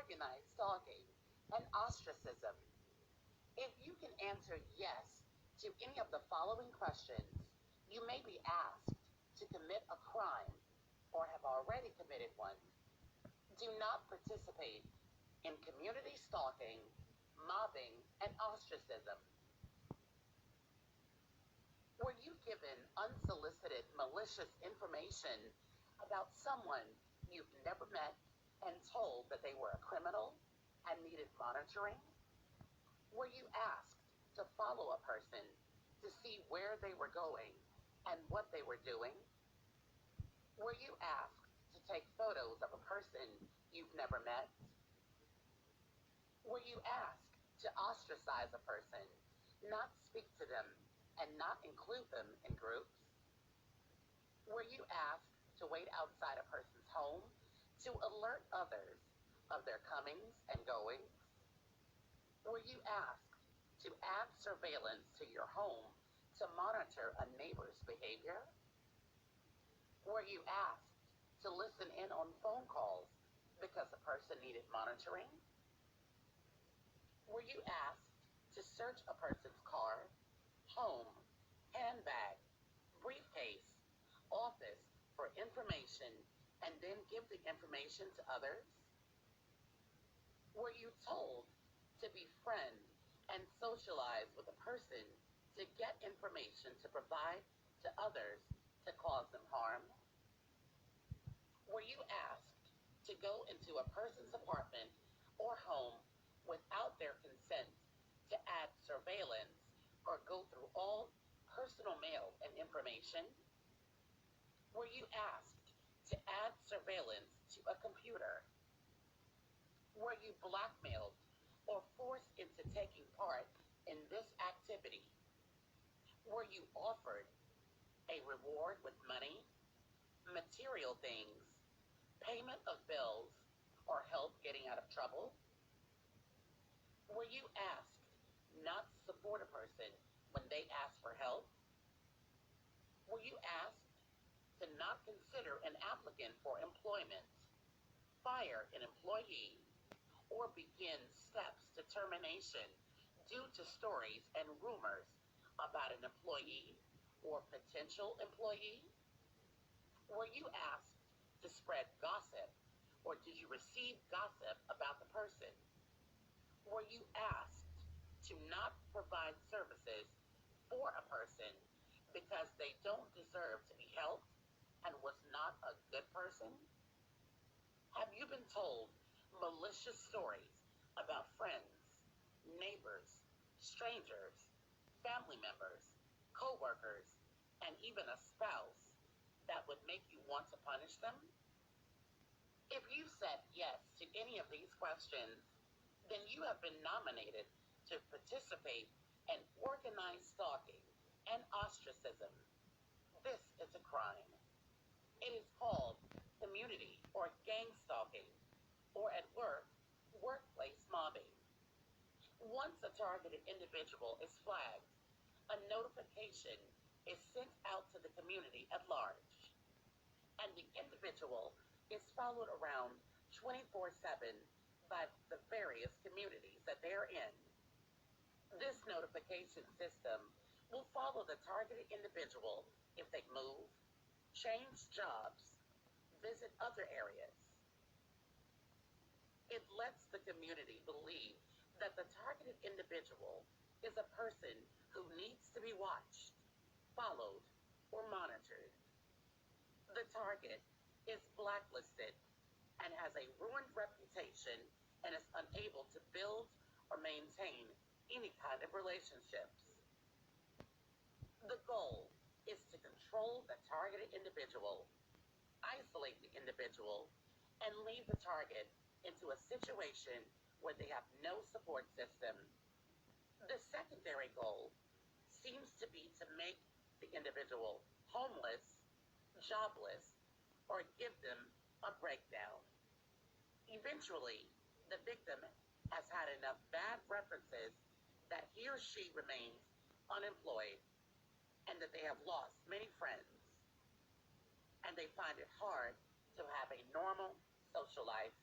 organized stalking, and ostracism. If you can answer yes to any of the following questions, you may be asked to commit a crime or have already committed one. Do not participate in community stalking, mobbing, and ostracism. Were you given unsolicited malicious information about someone you've never met and told that they were a criminal and needed monitoring? Were you asked to follow a person to see where they were going and what they were doing? Were you asked to take photos of a person you've never met? Were you asked to ostracize a person, not speak to them, and not include them in groups? Were you asked to wait outside a person's home to alert others of their comings and goings? Were you asked to add surveillance to your home to monitor a neighbor's behavior? Were you asked to listen in on phone calls because a person needed monitoring? Were you asked to search a person's car, home, handbag, briefcase, office for information and then give the information to others? Were you told to befriend and socialize with a person to get information to provide to others to cause them harm? Were you asked to go into a person's apartment or home without their consent to add surveillance or go through all personal mail and information? Were you asked to add surveillance to a computer? Were you blackmailed or forced into taking part in this activity? Were you offered a reward with money, material things, payment of bills, or help getting out of trouble? Were you asked not to support a person when they ask for help? Were you asked to not consider an applicant for employment, fire an employee, or begin steps to termination due to stories and rumors about an employee or potential employee? Were you asked to spread gossip, or did you receive gossip about the person? Were you asked to not provide services for a person because they don't deserve to be helped and was not a good person? Have you been told malicious stories about friends, neighbors, strangers, family members, co-workers, and even a spouse that would make you want to punish them? If you said yes to any of these questions, then you have been nominated to participate in organized stalking and ostracism. This is a crime. It is called community or gang stalking, or at work, workplace mobbing. Once a targeted individual is flagged, a notification is sent out to the community at large, and the individual is followed around 24/7 by the various communities that they're in. This notification system will follow the targeted individual if they move, change jobs, visit other areas. It lets the community believe that the targeted individual is a person who needs to be watched, followed, or monitored. The target is blacklisted and has a ruined reputation and is unable to build or maintain any kind of relationships. The goal is to control the targeted individual, isolate the individual, and leave the target into a situation where they have no support system. The secondary goal seems to be to make the individual homeless, jobless, or give them a breakdown. Eventually, the victim has had enough bad references that he or she remains unemployed and that they have lost many friends and they find it hard to have a normal social life.